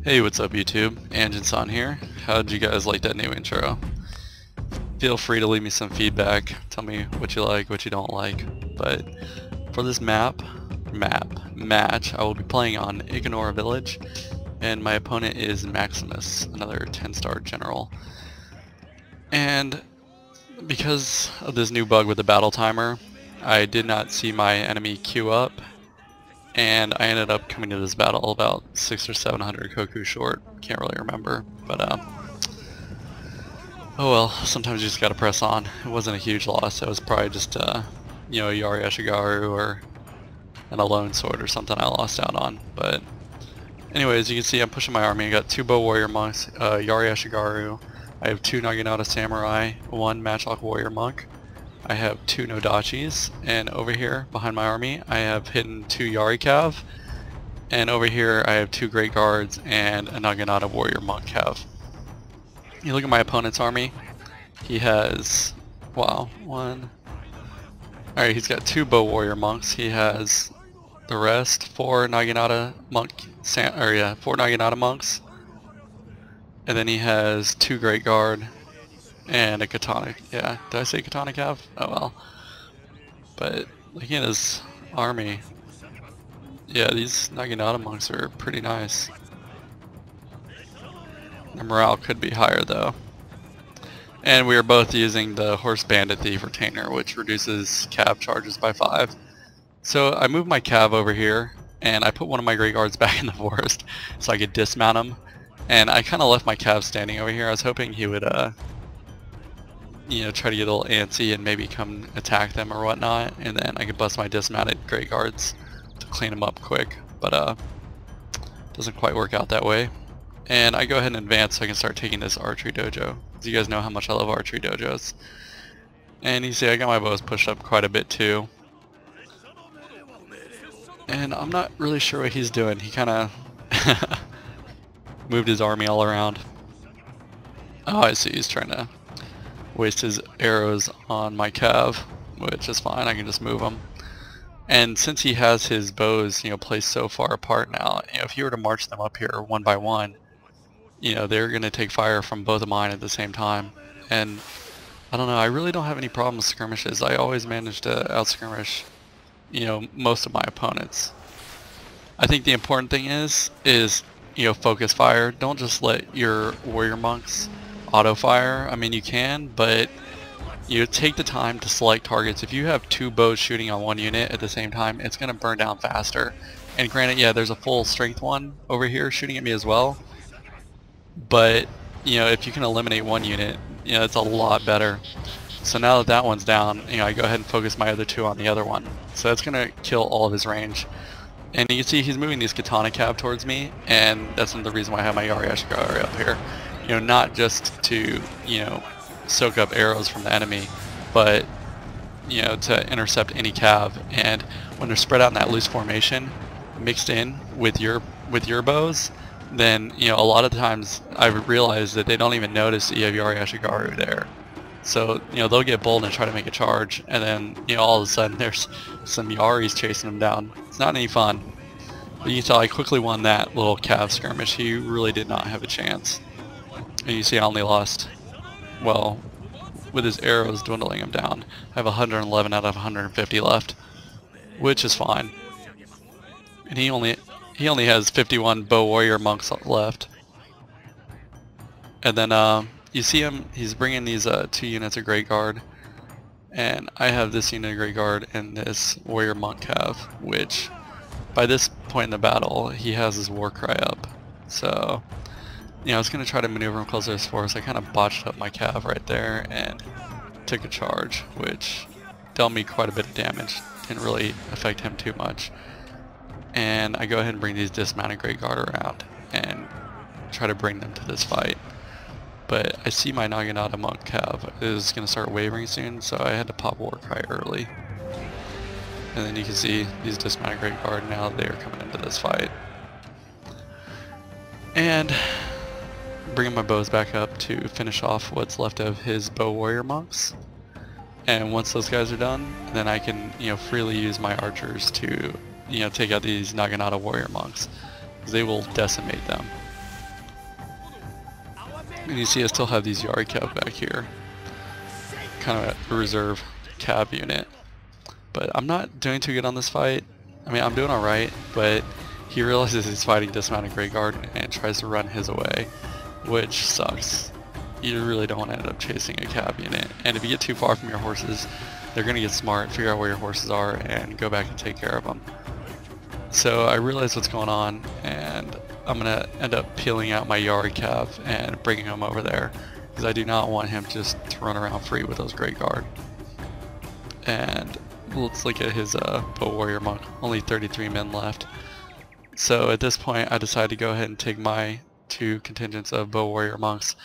Hey, what's up YouTube? Anjin-san here. How'd you guys like that new intro? Feel free to leave me some feedback. Tell me what you like, what you don't like. But for this match, I will be playing on Ignore Village, and my opponent is Maximus, another 10-star general. And because of this new bug with the battle timer, I did not see my enemy queue up, and I ended up coming to this battle about 600 or 700 Koku short. Can't really remember, but oh well, sometimes you just gotta press on. It wasn't a huge loss. It was probably just a Yari Ashigaru or an Alone Sword or something I lost out on. But anyways, you can see I'm pushing my army. I got 2 Bow Warrior Monks, Yari Ashigaru. I have 2 Naginata Samurai, 1 Matchlock Warrior Monk. I have 2 Nodachis, and over here behind my army I have hidden 2 Yari Cav, and over here I have 2 Great Guards and a Naginata Warrior Monk Cav. You look at my opponent's army, he has, wow, alright, he's got 2 Bow Warrior Monks, he has the rest, 4 Naginata Monk, 4 Naginata Monks, and then he has 2 Great Guard, and a Katana. Yeah, did I say Katana Cav? Oh well. But looking at his army, yeah, these Naginata monks are pretty nice. Their morale could be higher though. And we are both using the Horse Bandit Thief Retainer, which reduces Cav charges by 5. So I moved my Cav over here, and I put one of my Great Guards back in the forest so I could dismount him. And I kind of left my Cav standing over here. I was hoping he would try to get a little antsy and maybe come attack them or whatnot, and then I could bust my dismounted Great Guards to clean them up quick, but doesn't quite work out that way. And I go ahead and advance so I can start taking this archery dojo. As you guys know how much I love archery dojos. And you see I got my bows pushed up quite a bit too. And I'm not really sure what he's doing. He kind of moved his army all around. Oh, I see, he's trying to waste his arrows on my Cav, which is fine, I can just move them. And since he has his bows, placed so far apart now, if he were to march them up here one by one, they're going to take fire from both of mine at the same time. And I don't know, I really don't have any problem with skirmishes. I always manage to out-skirmish, most of my opponents. I think the important thing is focus fire. Don't just let your warrior monks auto fire. I mean, you can, but take the time to select targets. If you have 2 bows shooting on one unit at the same time, it's going to burn down faster. And granted, yeah, there's a full strength one over here shooting at me as well, but if you can eliminate one unit, it's a lot better. So now that that one's down, I go ahead and focus my other 2 on the other one, so that's going to kill all of his range. And you can see he's moving these Katana Cav towards me, and that's another reason why I have my Yari Ashigaru up here. Not just to, soak up arrows from the enemy, but, to intercept any Cav. And when they're spread out in that loose formation, mixed in with your bows, then, a lot of times I've realized that they don't even notice that you have Yari Ashigaru there. So, they'll get bold and try to make a charge, and then, all of a sudden there's some Yaris chasing them down. It's not any fun. But you can tell I quickly won that little Cav skirmish. He really did not have a chance. And you see I only lost, well, with his arrows dwindling him down. I have 111 out of 150 left, which is fine. And he only has 51 Bow Warrior Monks left. And then you see him, he's bringing these 2 units of Great Guard. And I have this unit of Great Guard and this Warrior Monk Cav, which by this point in the battle, he has his war cry up. So I was going to try to maneuver him closer to his force. I kind of botched up my Cav right there and took a charge, which dealt me quite a bit of damage. Didn't really affect him too much. And I go ahead and bring these dismounted Great Guard around and try to bring them to this fight. But I see my Naginata Monk Cav is going to start wavering soon, so I had to pop War Cry early. And then you can see these dismounted Great Guard, now they're coming into this fight. And bringing my bows back up to finish off what's left of his Bow Warrior Monks. And once those guys are done, then I can, freely use my archers to, take out these Naginata Warrior Monks. They will decimate them. And you see I still have these Yari Cav back here. Kind of a reserve Cav unit. But I'm not doing too good on this fight. I mean, I'm doing alright, but he realizes he's fighting dismounted Grey Guard and tries to run his away, which sucks. You really don't want to end up chasing a Cav unit. And if you get too far from your horses, they're going to get smart, figure out where your horses are, and go back and take care of them. So I realize what's going on, and I'm going to end up peeling out my Yari Cav and bringing him over there, because I do not want him just to run around free with those Grey Guard. And let's look at his Bow Warrior Monk, only 33 men left. So at this point I decided to go ahead and take my 2 contingents of Bow Warrior Monks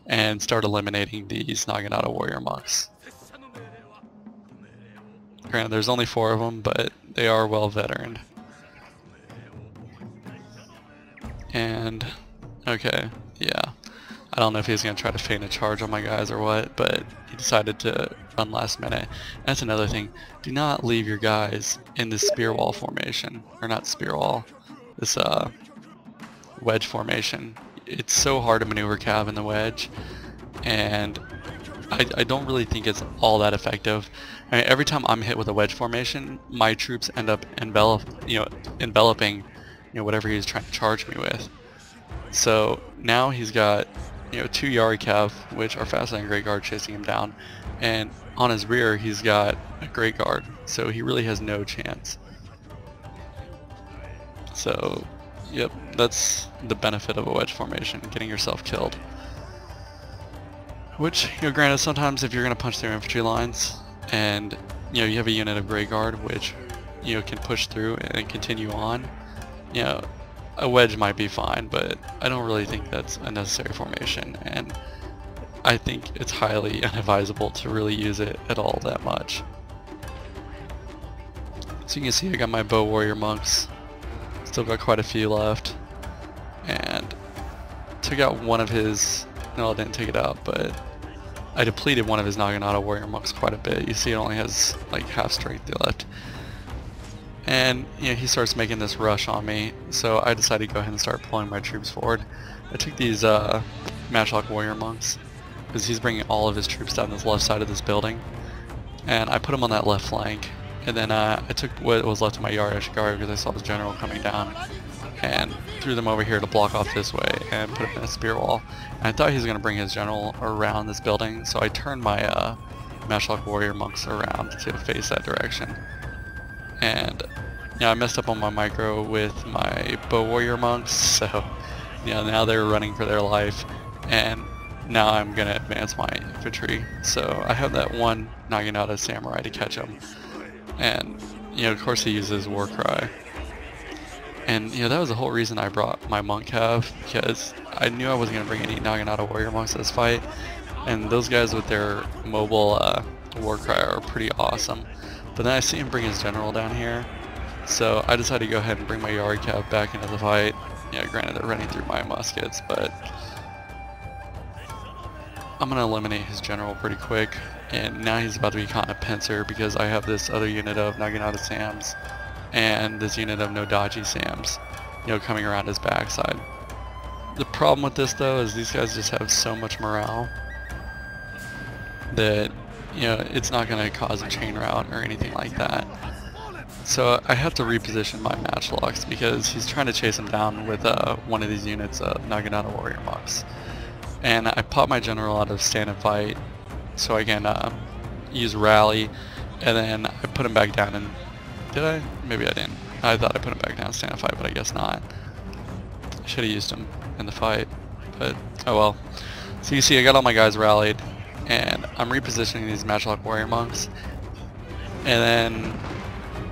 and start eliminating these Naginata Warrior Monks. Granted, there's only 4 of them, but they are well veteraned. And, okay, yeah. I don't know if he's going to try to feign a charge on my guys or what, but he decided to run last minute. That's another thing. Do not leave your guys in this spear wall formation. Or not spear wall. This wedge formation. It's so hard to maneuver Cav in the wedge. And I don't really think it's all that effective. I mean, every time I'm hit with a wedge formation, my troops end up enveloping whatever he's trying to charge me with. So now he's got 2 Yari Cav, which are faster than Grey Guard, chasing him down, and on his rear he's got a Grey Guard, so he really has no chance. So, yep, that's the benefit of a wedge formation, getting yourself killed. Which, granted, sometimes if you're going to punch through infantry lines, and you have a unit of Grey Guard which can push through and continue on, a wedge might be fine, but I don't really think that's a necessary formation, and I think it's highly inadvisable to really use it at all that much. So you can see I got my Bow Warrior Monks, still got quite a few left, and took out one of his, no, I didn't take it out, but I depleted one of his Naginata Warrior Monks quite a bit. You see it only has like half strength left. And he starts making this rush on me, so I decided to go ahead and start pulling my troops forward. I took these Matchlock Warrior Monks, because he's bringing all of his troops down this left side of this building, and I put him on that left flank, and then I took what was left of my Yari Ashigari because I saw his general coming down, and threw them over here to block off this way and put him in a spear wall. And I thought he was going to bring his general around this building, so I turned my Matchlock Warrior Monks around to face that direction. And I messed up on my micro with my Bow Warrior Monks, so now they're running for their life, and now I'm gonna advance my infantry. So I have that one Naginata Samurai to catch him, and of course he uses War Cry. And that was the whole reason I brought my Monk Cav, because I knew I wasn't gonna bring any Naginata Warrior Monks to this fight, and those guys with their mobile War Cry are pretty awesome. But then I see him bring his general down here, so I decided to go ahead and bring my Yari Cav back into the fight. Granted they're running through my muskets, but I'm going to eliminate his general pretty quick, and now he's about to be caught in a pincer because I have this other unit of Naginata Sams and this unit of Nodachi Sams, coming around his backside. The problem with this though is these guys just have so much morale that it's not going to cause a chain rout or anything like that. So I have to reposition my matchlocks because he's trying to chase him down with one of these units of Naginata Warrior Monks. And I pop my general out of stand and fight so I can use rally, and then I put him back down. And did I? Maybe I didn't. I thought I put him back down in stand and fight, but I guess not. I should have used him in the fight, but oh well. So you see I got all my guys rallied, and I'm repositioning these Matchlock Warrior Monks, and then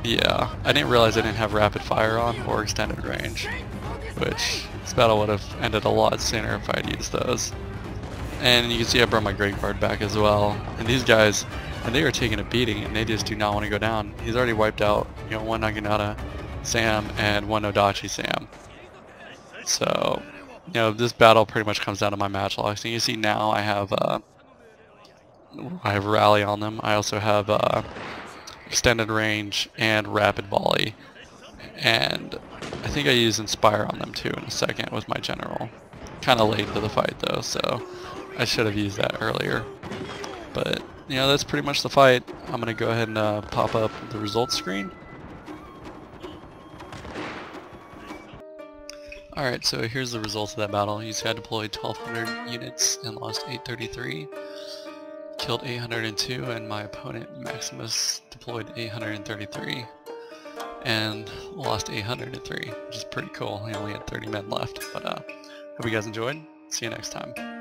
yeah, I didn't realize I didn't have rapid fire on or extended range, which this battle would have ended a lot sooner if I'd used those. And you can see I brought my Grey Guard back as well, and these guys, and they are taking a beating, and they just do not want to go down. He's already wiped out one Naginata Sam and one Nodachi Sam. So this battle pretty much comes down to my matchlocks. And you see now I have rally on them. I also have extended range and rapid volley, and I think I use inspire on them too in a second with my general. kind of late into the fight though, so I should have used that earlier. But, you know, that's pretty much the fight. I'm going to go ahead and pop up the results screen. Alright, so here's the results of that battle. You see I deployed 1,200 units and lost 833. Killed 802, and my opponent Maximus deployed 833. And lost 803, which is pretty cool. He only had 30 men left. But hope you guys enjoyed. See you next time.